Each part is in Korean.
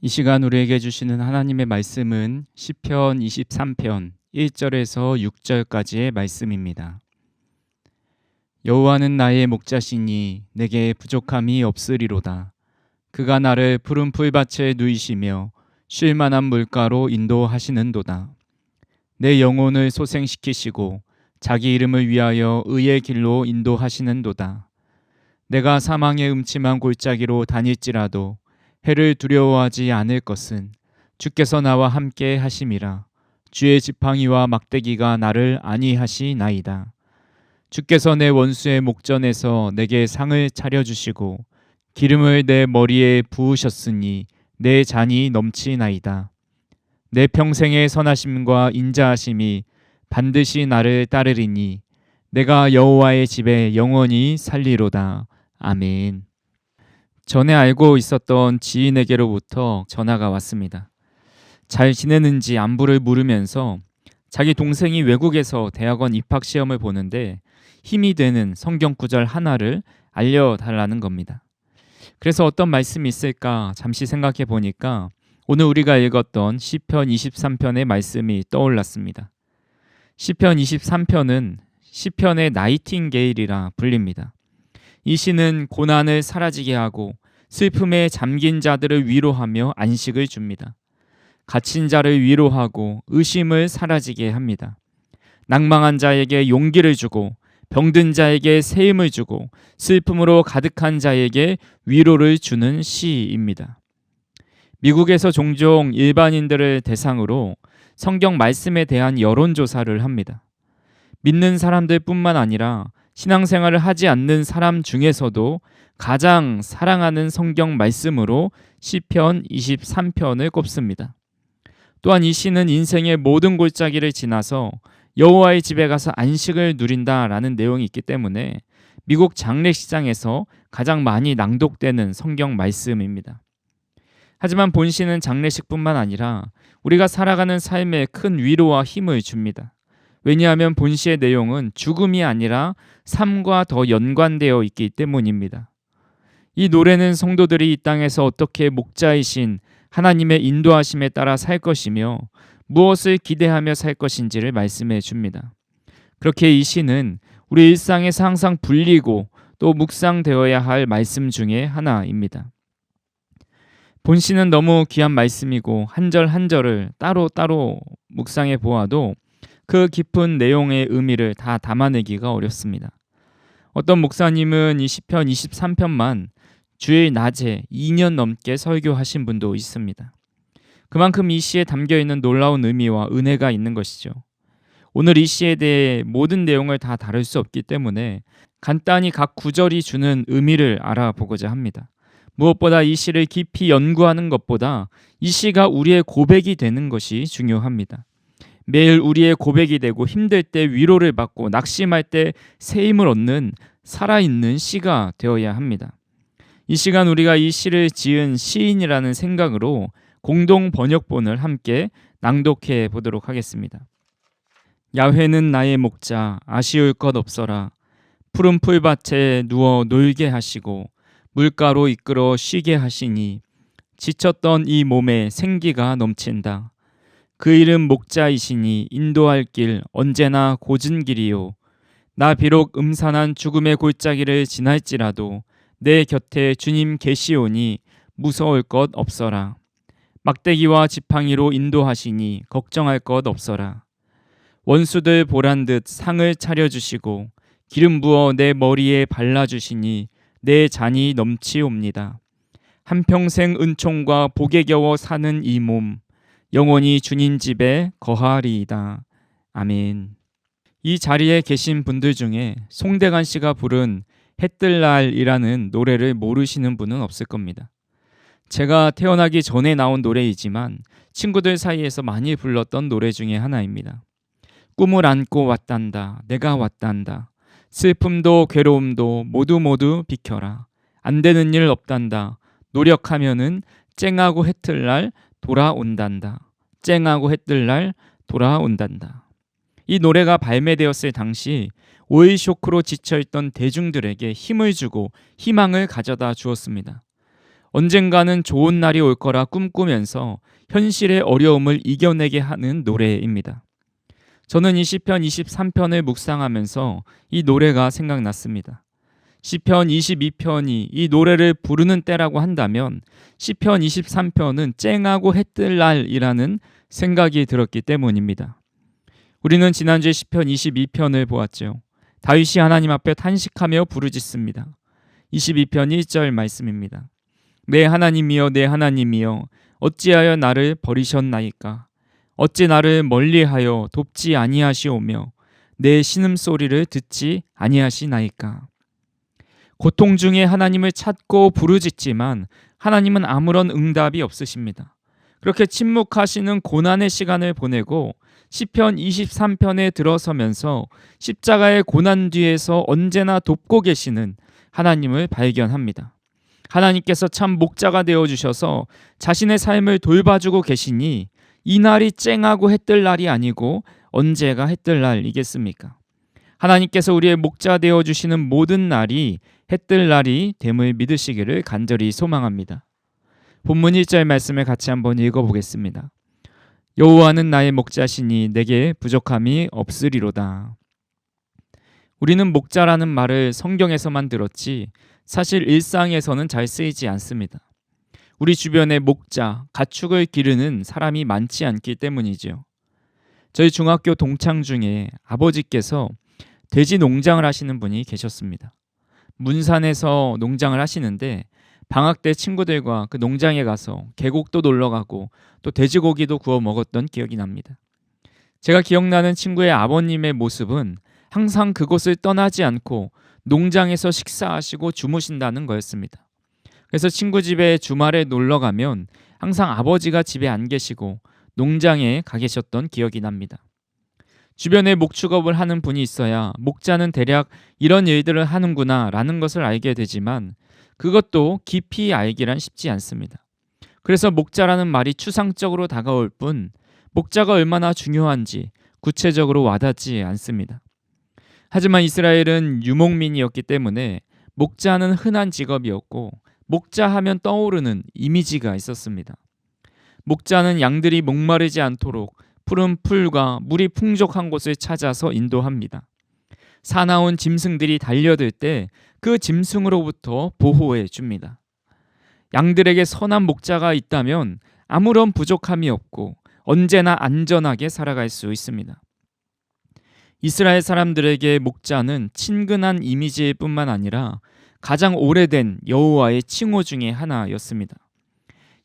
이 시간 우리에게 주시는 하나님의 말씀은 시편 23편 1절에서 6절까지의 말씀입니다. 여호와는 나의 목자시니 내게 부족함이 없으리로다. 그가 나를 푸른 풀밭에 누이시며 쉴 만한 물가로 인도하시는도다. 내 영혼을 소생시키시고 자기 이름을 위하여 의의 길로 인도하시는도다. 내가 사망의 음침한 골짜기로 다닐지라도 해를 두려워하지 않을 것은 주께서 나와 함께 하심이라. 주의 지팡이와 막대기가 나를 안위하시나이다. 주께서 내 원수의 목전에서 내게 상을 차려주시고 기름을 내 머리에 부으셨으니 내 잔이 넘치나이다. 내 평생의 선하심과 인자하심이 반드시 나를 따르리니 내가 여호와의 집에 영원히 살리로다. 아멘. 전에 알고 있었던 지인에게로부터 전화가 왔습니다. 잘 지내는지 안부를 물으면서 자기 동생이 외국에서 대학원 입학 시험을 보는데 힘이 되는 성경 구절 하나를 알려달라는 겁니다. 그래서 어떤 말씀이 있을까 잠시 생각해 보니까 오늘 우리가 읽었던 시편 23편의 말씀이 떠올랐습니다. 시편 23편은 시편의 나이팅게일이라 불립니다. 이 시는 고난을 사라지게 하고 슬픔에 잠긴 자들을 위로하며 안식을 줍니다. 갇힌 자를 위로하고 의심을 사라지게 합니다. 낭망한 자에게 용기를 주고 병든 자에게 새 힘을 주고 슬픔으로 가득한 자에게 위로를 주는 시입니다. 미국에서 종종 일반인들을 대상으로 성경 말씀에 대한 여론조사를 합니다. 믿는 사람들 뿐만 아니라 신앙생활을 하지 않는 사람 중에서도 가장 사랑하는 성경 말씀으로 시편 23편을 꼽습니다. 또한 이 시는 인생의 모든 골짜기를 지나서 여호와의 집에 가서 안식을 누린다라는 내용이 있기 때문에 미국 장례식장에서 가장 많이 낭독되는 성경 말씀입니다. 하지만 본시는 장례식뿐만 아니라 우리가 살아가는 삶에 큰 위로와 힘을 줍니다. 왜냐하면 본시의 내용은 죽음이 아니라 삶과 더 연관되어 있기 때문입니다. 이 노래는 성도들이 이 땅에서 어떻게 목자이신 하나님의 인도하심에 따라 살 것이며 무엇을 기대하며 살 것인지를 말씀해 줍니다. 그렇게 이 시는 우리 일상에서 항상 불리고 또 묵상되어야 할 말씀 중에 하나입니다. 본시는 너무 귀한 말씀이고 한 절 한 절을 따로따로 묵상해 보아도 그 깊은 내용의 의미를 다 담아내기가 어렵습니다. 어떤 목사님은 이 시편 23편만 주일 낮에 2년 넘게 설교하신 분도 있습니다. 그만큼 이 시에 담겨있는 놀라운 의미와 은혜가 있는 것이죠. 오늘 이 시에 대해 모든 내용을 다 다룰 수 없기 때문에 간단히 각 구절이 주는 의미를 알아보고자 합니다. 무엇보다 이 시를 깊이 연구하는 것보다 이 시가 우리의 고백이 되는 것이 중요합니다. 매일 우리의 고백이 되고 힘들 때 위로를 받고 낙심할 때 새 힘을 얻는 살아있는 시가 되어야 합니다. 이 시간 우리가 이 시를 지은 시인이라는 생각으로 공동 번역본을 함께 낭독해 보도록 하겠습니다. 야훼는 나의 목자 아쉬울 것 없어라. 푸른 풀밭에 누워 놀게 하시고 물가로 이끌어 쉬게 하시니 지쳤던 이 몸에 생기가 넘친다. 그 이름 목자이시니 인도할 길 언제나 고진 길이요. 나 비록 음산한 죽음의 골짜기를 지날지라도 내 곁에 주님 계시오니 무서울 것 없어라. 막대기와 지팡이로 인도하시니 걱정할 것 없어라. 원수들 보란 듯 상을 차려주시고 기름 부어 내 머리에 발라주시니 내 잔이 넘치옵니다. 한평생 은총과 복에 겨워 사는 이 몸 영원히 주님 집에 거하리이다. 아멘. 이 자리에 계신 분들 중에 송대관 씨가 부른 해뜰 날이라는 노래를 모르시는 분은 없을 겁니다. 제가 태어나기 전에 나온 노래이지만 친구들 사이에서 많이 불렀던 노래 중에 하나입니다. 꿈을 안고 왔단다. 내가 왔단다. 슬픔도 괴로움도 모두 비켜라. 안 되는 일 없단다. 노력하면은 쨍하고 해뜰 날 돌아온단다. 쨍하고 해뜰 날 돌아온단다. 이 노래가 발매되었을 당시 오일 쇼크로 지쳐있던 대중들에게 힘을 주고 희망을 가져다 주었습니다. 언젠가는 좋은 날이 올 거라 꿈꾸면서 현실의 어려움을 이겨내게 하는 노래입니다. 저는 이 시편 23편을 묵상하면서 이 노래가 생각났습니다. 시편 22편이 이 노래를 부르는 때라고 한다면 시편 23편은 쨍하고 해 뜰 날이라는 생각이 들었기 때문입니다. 우리는 지난주에 시편 22편을 보았죠. 다윗이 하나님 앞에 탄식하며 부르짖습니다. 22편 1절 말씀입니다. 내 하나님이여 내 하나님이여 어찌하여 나를 버리셨나이까. 어찌 나를 멀리하여 돕지 아니하시오며 내 신음소리를 듣지 아니하시나이까. 고통 중에 하나님을 찾고 부르짖지만 하나님은 아무런 응답이 없으십니다. 그렇게 침묵하시는 고난의 시간을 보내고 시편 23편에 들어서면서 십자가의 고난 뒤에서 언제나 돕고 계시는 하나님을 발견합니다. 하나님께서 참 목자가 되어주셔서 자신의 삶을 돌봐주고 계시니 이 날이 쨍하고 해 뜰 날이 아니고 언제가 해 뜰 날이겠습니까? 하나님께서 우리의 목자 되어주시는 모든 날이 해 뜰 날이 됨을 믿으시기를 간절히 소망합니다. 본문 1절 말씀을 같이 한번 읽어보겠습니다. 여호와는 나의 목자시니 내게 부족함이 없으리로다. 우리는 목자라는 말을 성경에서만 들었지 사실 일상에서는 잘 쓰이지 않습니다. 우리 주변에 목자, 가축을 기르는 사람이 많지 않기 때문이죠. 저희 중학교 동창 중에 아버지께서 돼지 농장을 하시는 분이 계셨습니다. 문산에서 농장을 하시는데 방학 때 친구들과 그 농장에 가서 계곡도 놀러 가고 또 돼지고기도 구워 먹었던 기억이 납니다. 제가 기억나는 친구의 아버님의 모습은 항상 그곳을 떠나지 않고 농장에서 식사하시고 주무신다는 거였습니다. 그래서 친구 집에 주말에 놀러 가면 항상 아버지가 집에 안 계시고 농장에 가 계셨던 기억이 납니다. 주변에 목축업을 하는 분이 있어야 목자는 대략 이런 일들을 하는구나 라는 것을 알게 되지만 그것도 깊이 알기란 쉽지 않습니다. 그래서 목자라는 말이 추상적으로 다가올 뿐 목자가 얼마나 중요한지 구체적으로 와닿지 않습니다. 하지만 이스라엘은 유목민이었기 때문에 목자는 흔한 직업이었고 목자 하면 떠오르는 이미지가 있었습니다. 목자는 양들이 목마르지 않도록 푸른 풀과 물이 풍족한 곳을 찾아서 인도합니다. 사나운 짐승들이 달려들 때 그 짐승으로부터 보호해 줍니다. 양들에게 선한 목자가 있다면 아무런 부족함이 없고 언제나 안전하게 살아갈 수 있습니다. 이스라엘 사람들에게 목자는 친근한 이미지일 뿐만 아니라 가장 오래된 여호와의 칭호 중에 하나였습니다.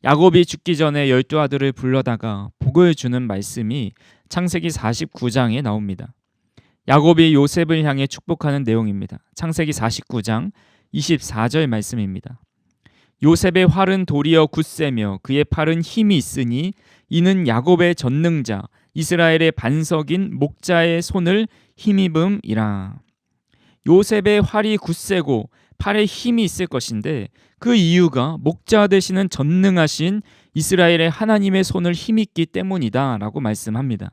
야곱이 죽기 전에 12 아들을 불러다가 복을 주는 말씀이 창세기 49장에 나옵니다. 야곱이 요셉을 향해 축복하는 내용입니다. 창세기 49장 24절 말씀입니다. 요셉의 활은 도리어 굳세며 그의 팔은 힘이 있으니 이는 야곱의 전능자 이스라엘의 반석인 목자의 손을 힘입음이라. 요셉의 활이 굳세고 팔에 힘이 있을 것인데 그 이유가 목자 되시는 전능하신 이스라엘의 하나님의 손을 힘입기 때문이다 라고 말씀합니다.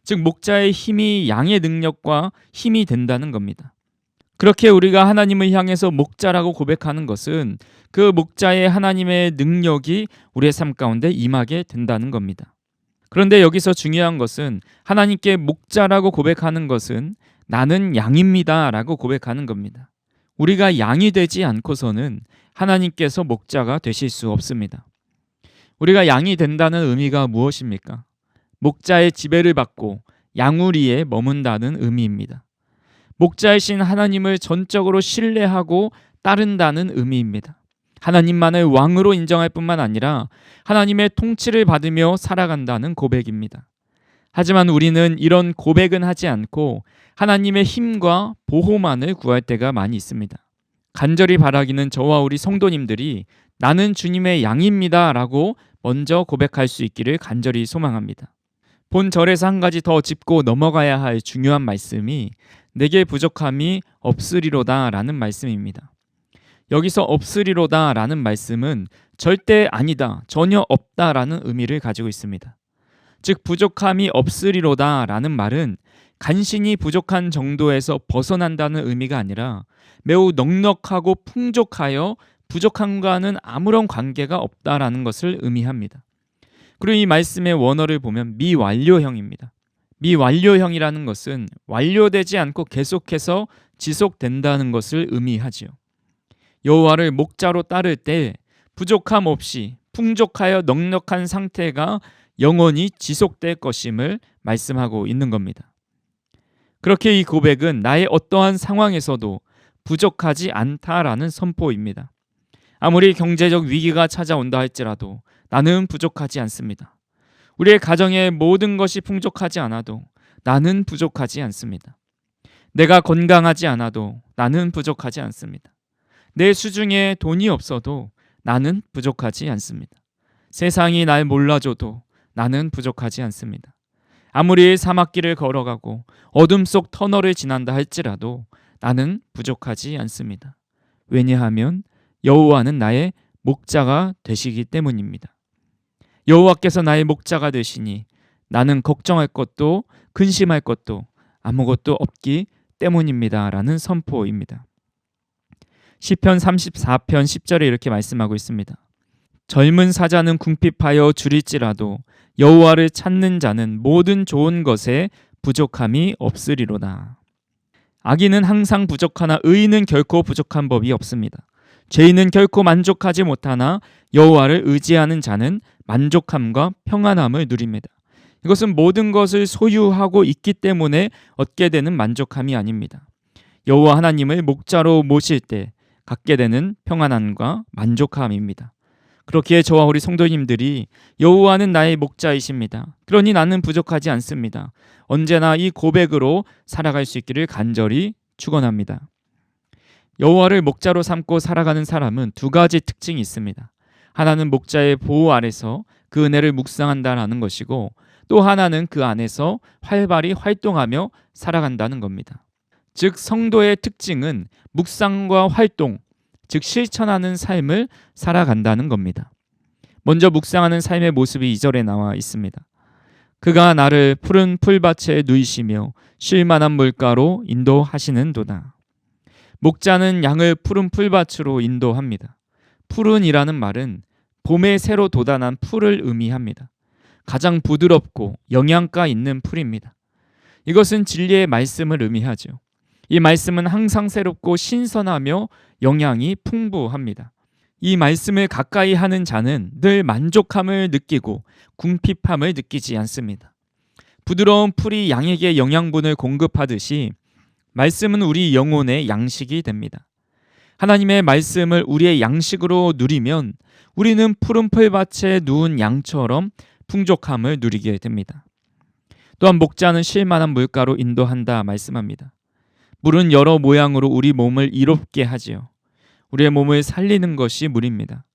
즉 목자의 힘이 양의 능력과 힘이 된다는 겁니다. 그렇게 우리가 하나님을 향해서 목자라고 고백하는 것은 그 목자의 하나님의 능력이 우리의 삶 가운데 임하게 된다는 겁니다. 그런데 여기서 중요한 것은 하나님께 목자라고 고백하는 것은 나는 양입니다 라고 고백하는 겁니다. 우리가 양이 되지 않고서는 하나님께서 목자가 되실 수 없습니다. 우리가 양이 된다는 의미가 무엇입니까? 목자의 지배를 받고 양우리에 머문다는 의미입니다. 목자이신 하나님을 전적으로 신뢰하고 따른다는 의미입니다. 하나님만을 왕으로 인정할 뿐만 아니라 하나님의 통치를 받으며 살아간다는 고백입니다. 하지만 우리는 이런 고백은 하지 않고 하나님의 힘과 보호만을 구할 때가 많이 있습니다. 간절히 바라기는 저와 우리 성도님들이 나는 주님의 양입니다 라고 먼저 고백할 수 있기를 간절히 소망합니다. 본 절에서 한 가지 더 짚고 넘어가야 할 중요한 말씀이 내게 부족함이 없으리로다 라는 말씀입니다. 여기서 없으리로다 라는 말씀은 절대 아니다, 전혀 없다 라는 의미를 가지고 있습니다. 즉 부족함이 없으리로다 라는 말은 간신히 부족한 정도에서 벗어난다는 의미가 아니라 매우 넉넉하고 풍족하여 부족함과는 아무런 관계가 없다라는 것을 의미합니다. 그리고 이 말씀의 원어를 보면 미완료형입니다. 미완료형이라는 것은 완료되지 않고 계속해서 지속된다는 것을 의미하지요. 여호와를 목자로 따를 때 부족함 없이 풍족하여 넉넉한 상태가 영원히 지속될 것임을 말씀하고 있는 겁니다. 그렇게 이 고백은 나의 어떠한 상황에서도 부족하지 않다라는 선포입니다. 아무리 경제적 위기가 찾아온다 할지라도 나는 부족하지 않습니다. 우리의 가정에 모든 것이 풍족하지 않아도 나는 부족하지 않습니다. 내가 건강하지 않아도 나는 부족하지 않습니다. 내 수중에 돈이 없어도 나는 부족하지 않습니다. 세상이 날 몰라줘도 나는 부족하지 않습니다. 아무리 사막길을 걸어가고 어둠 속 터널을 지난다 할지라도 나는 부족하지 않습니다. 왜냐하면 여호와는 나의 목자가 되시기 때문입니다. 여호와께서 나의 목자가 되시니 나는 걱정할 것도 근심할 것도 아무것도 없기 때문입니다. 라는 선포입니다. 시편 34편 10절에 이렇게 말씀하고 있습니다. 젊은 사자는 궁핍하여 줄일지라도 여호와를 찾는 자는 모든 좋은 것에 부족함이 없으리로다. 악인은 항상 부족하나 의인은 결코 부족한 법이 없습니다. 죄인은 결코 만족하지 못하나 여호와를 의지하는 자는 만족함과 평안함을 누립니다. 이것은 모든 것을 소유하고 있기 때문에 얻게 되는 만족함이 아닙니다. 여호와 하나님을 목자로 모실 때 갖게 되는 평안함과 만족함입니다. 그렇기에 저와 우리 성도님들이 여호와는 나의 목자이십니다. 그러니 나는 부족하지 않습니다. 언제나 이 고백으로 살아갈 수 있기를 간절히 축원합니다. 여호와를 목자로 삼고 살아가는 사람은 두 가지 특징이 있습니다. 하나는 목자의 보호 아래서 그 은혜를 묵상한다라는 것이고, 또 하나는 그 안에서 활발히 활동하며 살아간다는 겁니다. 즉 성도의 특징은 묵상과 활동, 즉 실천하는 삶을 살아간다는 겁니다. 먼저 묵상하는 삶의 모습이 2절에 나와 있습니다. 그가 나를 푸른 풀밭에 누이시며 쉴 만한 물가로 인도하시는도다. 목자는 양을 푸른 풀밭으로 인도합니다. 푸른이라는 말은 봄에 새로 돋아난 풀을 의미합니다. 가장 부드럽고 영양가 있는 풀입니다. 이것은 진리의 말씀을 의미하죠. 이 말씀은 항상 새롭고 신선하며 영양이 풍부합니다. 이 말씀을 가까이 하는 자는 늘 만족함을 느끼고 궁핍함을 느끼지 않습니다. 부드러운 풀이 양에게 영양분을 공급하듯이 말씀은 우리 영혼의 양식이 됩니다. 하나님의 말씀을 우리의 양식으로 누리면 우리는 푸른 풀밭에 누운 양처럼 풍족함을 누리게 됩니다. 또한 목자는 쉴 만한 물가로 인도한다 말씀합니다. 물은 여러 모양으로 우리 몸을 이롭게 하지요. 우리의 몸을 살리는 것이 물입니다.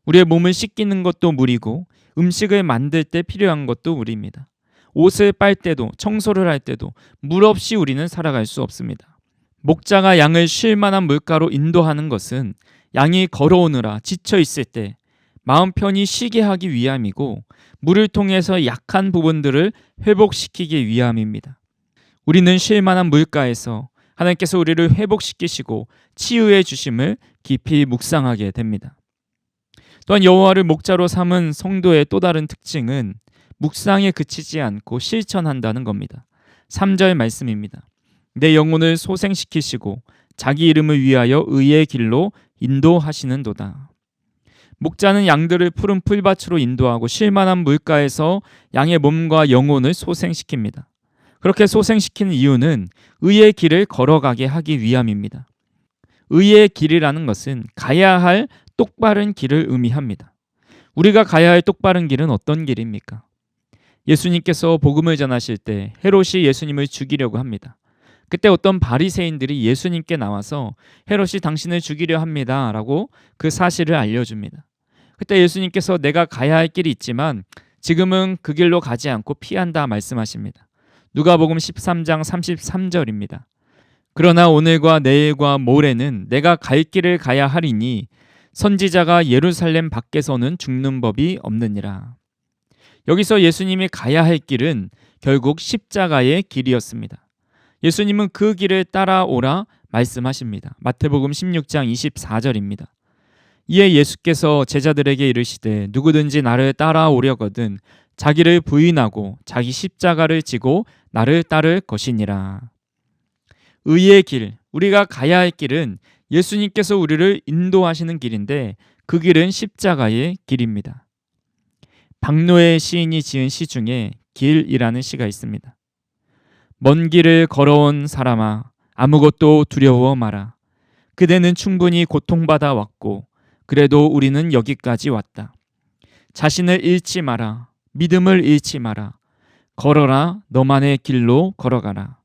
우리의 몸을 씻기는 것도 물이고 음식을 만들 때 필요한 것도 물입니다. 옷을 빨 때도 청소를 할 때도 물 없이 우리는 살아갈 수 없습니다. 목자가 양을 쉴 만한 물가로 인도하는 것은 양이 걸어오느라 지쳐 있을 때 마음 편히 쉬게 하기 위함이고, 물을 통해서 약한 부분들을 회복시키기 위함입니다. 우리는 쉴 만한 물가에서 하나님께서 우리를 회복시키시고 치유해 주심을 깊이 묵상하게 됩니다. 또한 여호와를 목자로 삼은 성도의 또 다른 특징은 묵상에 그치지 않고 실천한다는 겁니다. 3절 말씀입니다. 내 영혼을 소생시키시고 자기 이름을 위하여 의의 길로 인도하시는도다. 목자는 양들을 푸른 풀밭으로 인도하고 쉴 만한 물가에서 양의 몸과 영혼을 소생시킵니다. 그렇게 소생시키는 이유는 의의 길을 걸어가게 하기 위함입니다. 의의 길이라는 것은 가야 할 똑바른 길을 의미합니다. 우리가 가야 할 똑바른 길은 어떤 길입니까? 예수님께서 복음을 전하실 때 헤롯이 예수님을 죽이려고 합니다. 그때 어떤 바리새인들이 예수님께 나와서 헤롯이 당신을 죽이려 합니다 라고 그 사실을 알려줍니다. 그때 예수님께서 내가 가야 할 길이 있지만 지금은 그 길로 가지 않고 피한다 말씀하십니다. 누가복음 13장 33절입니다. 그러나 오늘과 내일과 모레는 내가 갈 길을 가야 하리니 선지자가 예루살렘 밖에서는 죽는 법이 없느니라. 여기서 예수님이 가야 할 길은 결국 십자가의 길이었습니다. 예수님은 그 길을 따라오라 말씀하십니다. 마태복음 16장 24절입니다. 이에 예수께서 제자들에게 이르시되 누구든지 나를 따라오려거든 자기를 부인하고 자기 십자가를 지고 나를 따를 것이니라. 의의 길, 우리가 가야 할 길은 예수님께서 우리를 인도하시는 길인데 그 길은 십자가의 길입니다. 박노해 시인이 지은 시 중에 길이라는 시가 있습니다. 먼 길을 걸어온 사람아 아무것도 두려워 마라. 그대는 충분히 고통받아 왔고 그래도 우리는 여기까지 왔다. 자신을 잃지 마라. 믿음을 잃지 마라. 걸어라. 너만의 길로 걸어가라.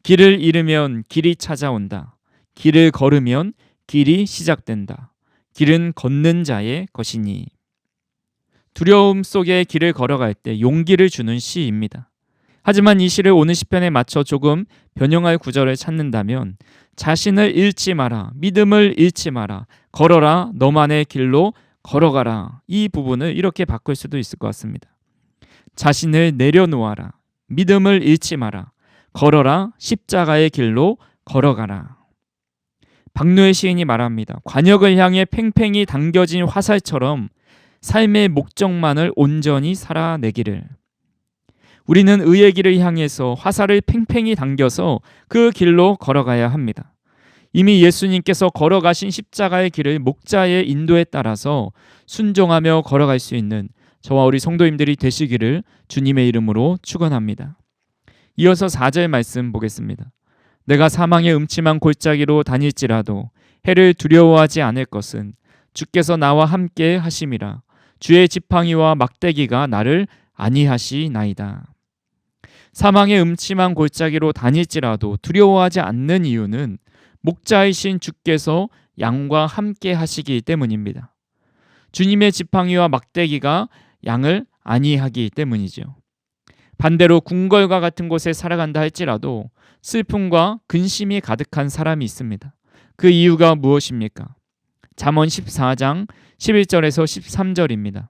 길을 잃으면 길이 찾아온다. 길을 걸으면 길이 시작된다. 길은 걷는 자의 것이니. 두려움 속에 길을 걸어갈 때 용기를 주는 시입니다. 하지만 이 시를 오늘 시편에 맞춰 조금 변형할 구절을 찾는다면 자신을 잃지 마라, 믿음을 잃지 마라, 걸어라, 너만의 길로 걸어가라, 이 부분을 이렇게 바꿀 수도 있을 것 같습니다. 자신을 내려놓아라, 믿음을 잃지 마라, 걸어라, 십자가의 길로 걸어가라. 박노해 시인이 말합니다. 관역을 향해 팽팽히 당겨진 화살처럼 삶의 목적만을 온전히 살아내기를. 우리는 의의 길을 향해서 화살을 팽팽히 당겨서 그 길로 걸어가야 합니다. 이미 예수님께서 걸어가신 십자가의 길을 목자의 인도에 따라서 순종하며 걸어갈 수 있는 저와 우리 성도님들이 되시기를 주님의 이름으로 축원합니다. 이어서 4절 말씀 보겠습니다. 내가 사망의 음침한 골짜기로 다닐지라도 해를 두려워하지 않을 것은 주께서 나와 함께 하심이라. 주의 지팡이와 막대기가 나를 안위하시나이다. 사망의 음침한 골짜기로 다닐지라도 두려워하지 않는 이유는 목자이신 주께서 양과 함께 하시기 때문입니다. 주님의 지팡이와 막대기가 양을 안위하기 때문이죠. 반대로 궁궐과 같은 곳에 살아간다 할지라도 슬픔과 근심이 가득한 사람이 있습니다. 그 이유가 무엇입니까? 잠언 14장 11절에서 13절입니다.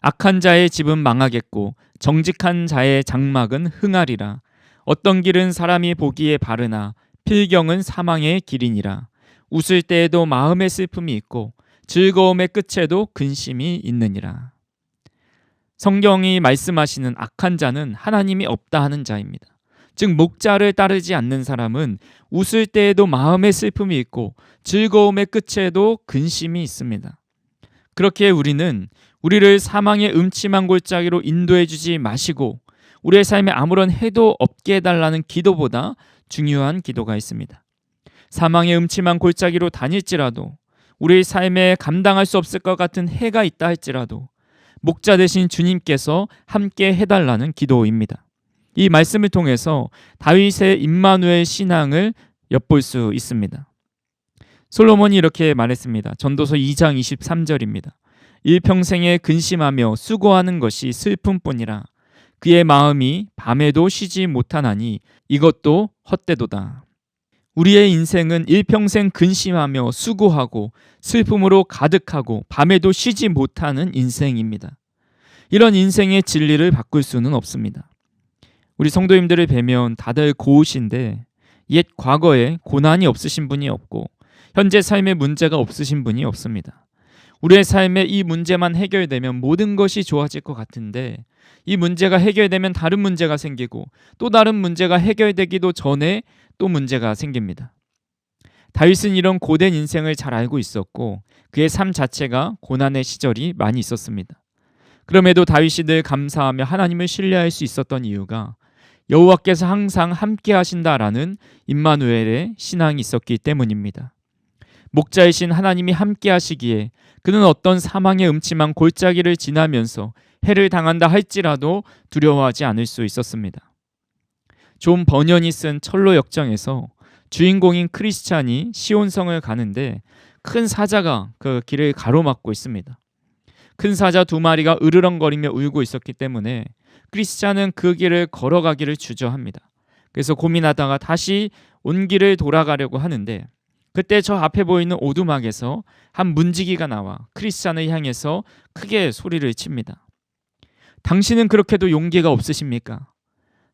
악한 자의 집은 망하겠고 정직한 자의 장막은 흥하리라. 어떤 길은 사람이 보기에 바르나 필경은 사망의 길이니라. 웃을 때에도 마음의 슬픔이 있고 즐거움의 끝에도 근심이 있느니라. 성경이 말씀하시는 악한 자는 하나님이 없다 하는 자입니다. 즉 목자를 따르지 않는 사람은 웃을 때에도 마음의 슬픔이 있고 즐거움의 끝에도 근심이 있습니다. 그렇게 우리는 우리를 사망의 음침한 골짜기로 인도해 주지 마시고 우리의 삶에 아무런 해도 없게 해달라는 기도보다 중요한 기도가 있습니다. 사망의 음침한 골짜기로 다닐지라도 우리의 삶에 감당할 수 없을 것 같은 해가 있다 할지라도 목자 되신 주님께서 함께 해달라는 기도입니다. 이 말씀을 통해서 다윗의 임마누엘 신앙을 엿볼 수 있습니다. 솔로몬이 이렇게 말했습니다. 전도서 2장 23절입니다. 일평생에 근심하며 수고하는 것이 슬픔뿐이라. 그의 마음이 밤에도 쉬지 못하나니 이것도 헛되도다. 우리의 인생은 일평생 근심하며 수고하고 슬픔으로 가득하고 밤에도 쉬지 못하는 인생입니다. 이런 인생의 진리를 바꿀 수는 없습니다. 우리 성도님들을 뵈면 다들 고우신데 옛 과거에 고난이 없으신 분이 없고 현재 삶에 문제가 없으신 분이 없습니다. 우리의 삶에 이 문제만 해결되면 모든 것이 좋아질 것 같은데 이 문제가 해결되면 다른 문제가 생기고 또 다른 문제가 해결되기도 전에 또 문제가 생깁니다. 다윗은 이런 고된 인생을 잘 알고 있었고 그의 삶 자체가 고난의 시절이 많이 있었습니다. 그럼에도 다윗이 늘 감사하며 하나님을 신뢰할 수 있었던 이유가 여호와께서 항상 함께 하신다라는 임마누엘의 신앙이 있었기 때문입니다. 목자이신 하나님이 함께 하시기에 그는 어떤 사망의 음침한 골짜기를 지나면서 해를 당한다 할지라도 두려워하지 않을 수 있었습니다. 존 버년이 쓴 철로 역정에서 주인공인 크리스찬이 시온성을 가는데 큰 사자가 그 길을 가로막고 있습니다. 큰 사자 2마리가 으르렁거리며 울고 있었기 때문에 크리스찬은 그 길을 걸어가기를 주저합니다. 그래서 고민하다가 다시 온 길을 돌아가려고 하는데 그때 저 앞에 보이는 오두막에서 한 문지기가 나와 크리스찬을 향해서 크게 소리를 칩니다. 당신은 그렇게도 용기가 없으십니까?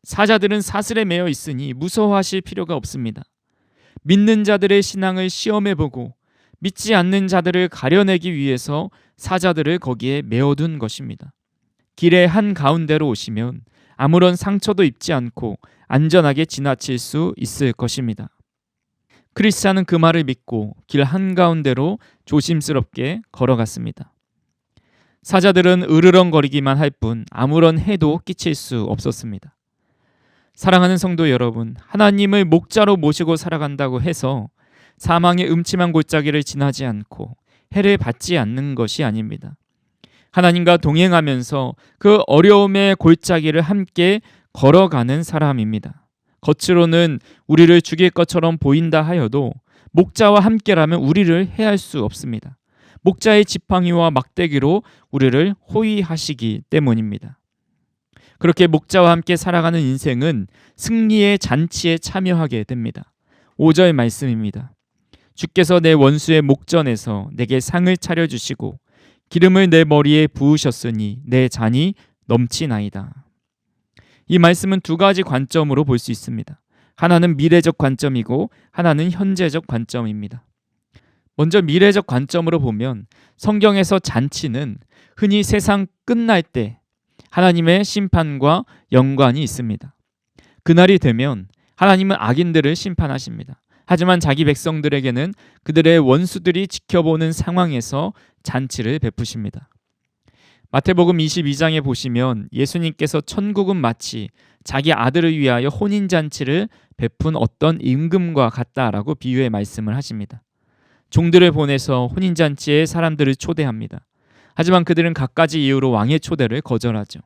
사자들은 사슬에 매여 있으니 무서워하실 필요가 없습니다. 믿는 자들의 신앙을 시험해보고 믿지 않는 자들을 가려내기 위해서 사자들을 거기에 메어둔 것입니다. 길의 한 가운데로 오시면 아무런 상처도 입지 않고 안전하게 지나칠 수 있을 것입니다. 크리스찬은 그 말을 믿고 길 한가운데로 조심스럽게 걸어갔습니다. 사자들은 으르렁거리기만 할 뿐 아무런 해도 끼칠 수 없었습니다. 사랑하는 성도 여러분, 하나님을 목자로 모시고 살아간다고 해서 사망의 음침한 골짜기를 지나지 않고 해를 받지 않는 것이 아닙니다. 하나님과 동행하면서 그 어려움의 골짜기를 함께 걸어가는 사람입니다. 겉으로는 우리를 죽일 것처럼 보인다 하여도 목자와 함께라면 우리를 해할 수 없습니다. 목자의 지팡이와 막대기로 우리를 호위하시기 때문입니다. 그렇게 목자와 함께 살아가는 인생은 승리의 잔치에 참여하게 됩니다. 5절 말씀입니다. 주께서 내 원수의 목전에서 내게 상을 차려주시고 기름을 내 머리에 부으셨으니 내 잔이 넘치나이다. 이 말씀은 두 가지 관점으로 볼 수 있습니다. 하나는 미래적 관점이고 하나는 현재적 관점입니다. 먼저 미래적 관점으로 보면 성경에서 잔치는 흔히 세상 끝날 때 하나님의 심판과 연관이 있습니다. 그날이 되면 하나님은 악인들을 심판하십니다. 하지만 자기 백성들에게는 그들의 원수들이 지켜보는 상황에서 잔치를 베푸십니다. 마태복음 22장에 보시면 예수님께서 천국은 마치 자기 아들을 위하여 혼인잔치를 베푼 어떤 임금과 같다라고 비유의 말씀을 하십니다. 종들을 보내서 혼인잔치에 사람들을 초대합니다. 하지만 그들은 갖가지 이유로 왕의 초대를 거절하죠.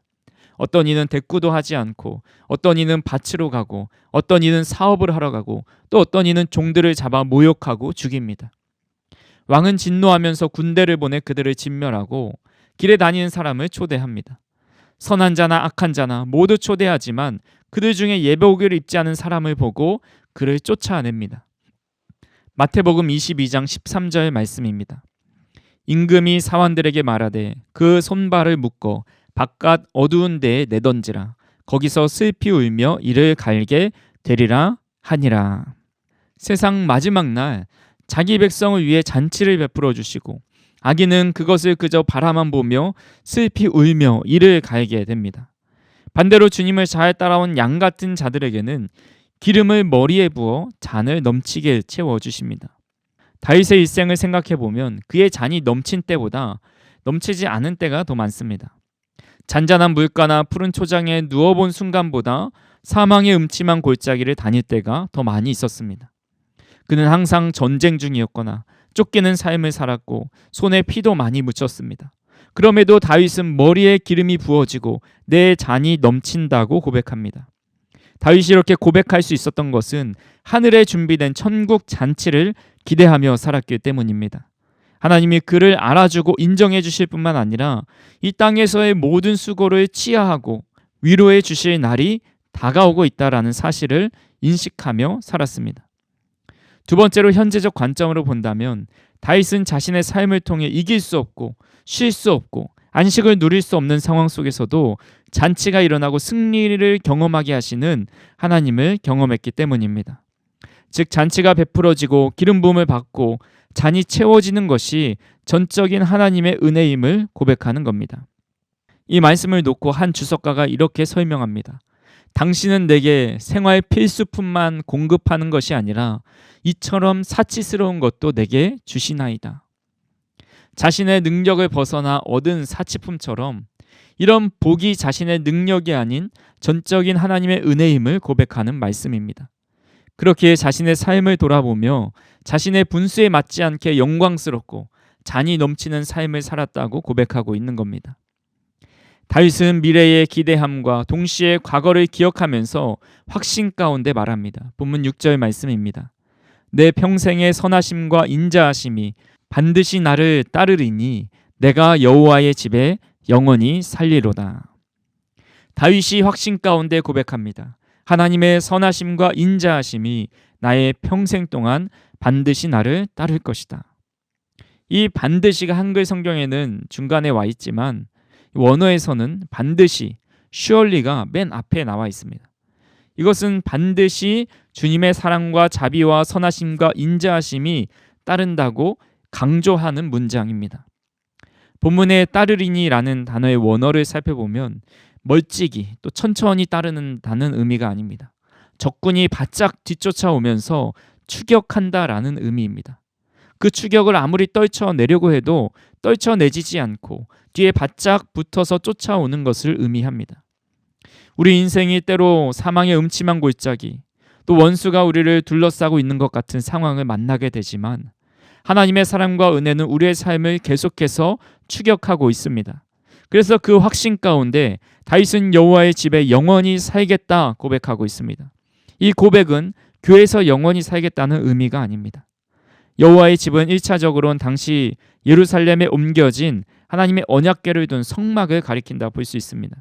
어떤 이는 대꾸도 하지 않고, 어떤 이는 밭으로 가고, 어떤 이는 사업을 하러 가고, 또 어떤 이는 종들을 잡아 모욕하고 죽입니다. 왕은 진노하면서 군대를 보내 그들을 진멸하고 길에 다니는 사람을 초대합니다. 선한 자나 악한 자나 모두 초대하지만 그들 중에 예복을 입지 않은 사람을 보고 그를 쫓아냅니다. 마태복음 22장 13절 말씀입니다. 임금이 사환들에게 말하되 그 손발을 묶어 바깥 어두운 데에 내던지라. 거기서 슬피 울며 이를 갈게 되리라 하니라. 세상 마지막 날 자기 백성을 위해 잔치를 베풀어 주시고 악인은 그것을 그저 바라만 보며 슬피 울며 이를 갈게 됩니다. 반대로 주님을 잘 따라온 양 같은 자들에게는 기름을 머리에 부어 잔을 넘치게 채워주십니다. 다윗의 일생을 생각해 보면 그의 잔이 넘친 때보다 넘치지 않은 때가 더 많습니다. 잔잔한 물가나 푸른 초장에 누워본 순간보다 사망의 음침한 골짜기를 다닐 때가 더 많이 있었습니다. 그는 항상 전쟁 중이었거나 쫓기는 삶을 살았고 손에 피도 많이 묻혔습니다. 그럼에도 다윗은 머리에 기름이 부어지고 내 잔이 넘친다고 고백합니다. 다윗이 이렇게 고백할 수 있었던 것은 하늘에 준비된 천국 잔치를 기대하며 살았기 때문입니다. 하나님이 그를 알아주고 인정해 주실 뿐만 아니라 이 땅에서의 모든 수고를 치하하고 위로해 주실 날이 다가오고 있다라는 사실을 인식하며 살았습니다. 두 번째로 현재적 관점으로 본다면 다윗은 자신의 삶을 통해 이길 수 없고 쉴 수 없고 안식을 누릴 수 없는 상황 속에서도 잔치가 일어나고 승리를 경험하게 하시는 하나님을 경험했기 때문입니다. 즉 잔치가 베풀어지고 기름 부음을 받고 잔이 채워지는 것이 전적인 하나님의 은혜임을 고백하는 겁니다. 이 말씀을 놓고 한 주석가가 이렇게 설명합니다. 당신은 내게 생활 필수품만 공급하는 것이 아니라 이처럼 사치스러운 것도 내게 주시나이다. 자신의 능력을 벗어나 얻은 사치품처럼 이런 복이 자신의 능력이 아닌 전적인 하나님의 은혜임을 고백하는 말씀입니다. 그렇게 자신의 삶을 돌아보며 자신의 분수에 맞지 않게 영광스럽고 잔이 넘치는 삶을 살았다고 고백하고 있는 겁니다. 다윗은 미래의 기대함과 동시에 과거를 기억하면서 확신 가운데 말합니다. 본문 6절 말씀입니다. 내 평생의 선하심과 인자하심이 반드시 나를 따르리니 내가 여호와의 집에 영원히 살리로다. 다윗이 확신 가운데 고백합니다. 하나님의 선하심과 인자하심이 나의 평생 동안 반드시 나를 따를 것이다. 이 반드시가 한글 성경에는 중간에 와 있지만 원어에서는 반드시 surely가 맨 앞에 나와 있습니다. 이것은 반드시 주님의 사랑과 자비와 선하심과 인자하심이 따른다고 강조하는 문장입니다. 본문의 따르리니라는 단어의 원어를 살펴보면 멀찍이 또 천천히 따르는다는 의미가 아닙니다. 적군이 바짝 뒤쫓아오면서 추격한다라는 의미입니다. 그 추격을 아무리 떨쳐내려고 해도 떨쳐내지지 않고 뒤에 바짝 붙어서 쫓아오는 것을 의미합니다. 우리 인생이 때로 사망의 음침한 골짜기, 또 원수가 우리를 둘러싸고 있는 것 같은 상황을 만나게 되지만 하나님의 사랑과 은혜는 우리의 삶을 계속해서 추격하고 있습니다. 그래서 그 확신 가운데 다윗은 여호와의 집에 영원히 살겠다 고백하고 있습니다. 이 고백은 교회에서 영원히 살겠다는 의미가 아닙니다. 여호와의 집은 1차적으로는 당시 예루살렘에 옮겨진 하나님의 언약궤를 둔 성막을 가리킨다 볼 수 있습니다.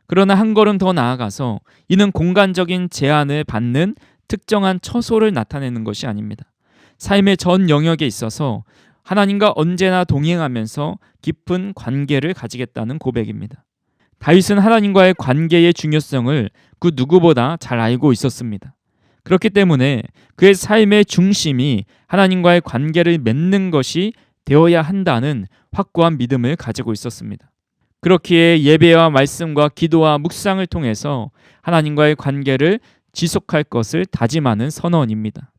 그러나 한 걸음 더 나아가서 이는 공간적인 제한을 받는 특정한 처소를 나타내는 것이 아닙니다. 삶의 전 영역에 있어서 하나님과 언제나 동행하면서 깊은 관계를 가지겠다는 고백입니다. 다윗은 하나님과의 관계의 중요성을 그 누구보다 잘 알고 있었습니다. 그렇기 때문에 그의 삶의 중심이 하나님과의 관계를 맺는 것이 되어야 한다는 확고한 믿음을 가지고 있었습니다. 그렇기에 예배와 말씀과 기도와 묵상을 통해서 하나님과의 관계를 지속할 것을 다짐하는 선언입니다.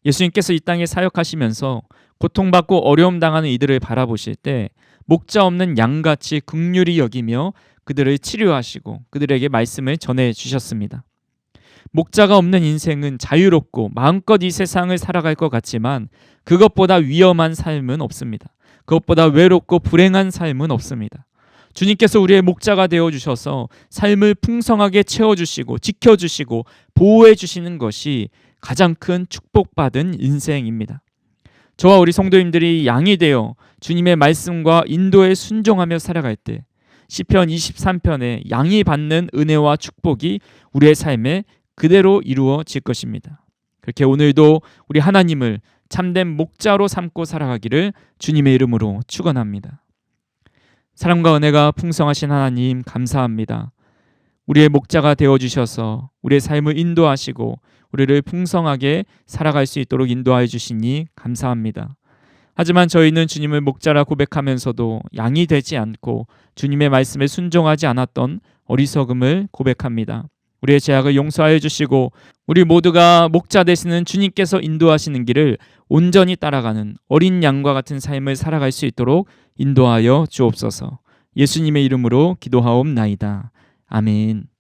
예수님께서 이 땅에 사역하시면서 고통받고 어려움 당하는 이들을 바라보실 때 목자 없는 양같이 긍휼히 여기며 그들을 치료하시고 그들에게 말씀을 전해 주셨습니다. 목자가 없는 인생은 자유롭고 마음껏 이 세상을 살아갈 것 같지만 그것보다 위험한 삶은 없습니다. 그것보다 외롭고 불행한 삶은 없습니다. 주님께서 우리의 목자가 되어주셔서 삶을 풍성하게 채워주시고 지켜주시고 보호해주시는 것이 가장 큰 축복받은 인생입니다. 저와 우리 성도님들이 양이 되어 주님의 말씀과 인도에 순종하며 살아갈 때 시편 23편에 양이 받는 은혜와 축복이 우리의 삶에 그대로 이루어질 것입니다. 그렇게 오늘도 우리 하나님을 참된 목자로 삼고 살아가기를 주님의 이름으로 축원합니다. 사랑과 은혜가 풍성하신 하나님 감사합니다. 우리의 목자가 되어주셔서 우리의 삶을 인도하시고 우리를 풍성하게 살아갈 수 있도록 인도하여 주시니 감사합니다. 하지만 저희는 주님을 목자라 고백하면서도 양이 되지 않고 주님의 말씀에 순종하지 않았던 어리석음을 고백합니다. 우리의 죄악을 용서하여 주시고 우리 모두가 목자 되시는 주님께서 인도하시는 길을 온전히 따라가는 어린 양과 같은 삶을 살아갈 수 있도록 인도하여 주옵소서. 예수님의 이름으로 기도하옵나이다. 아멘.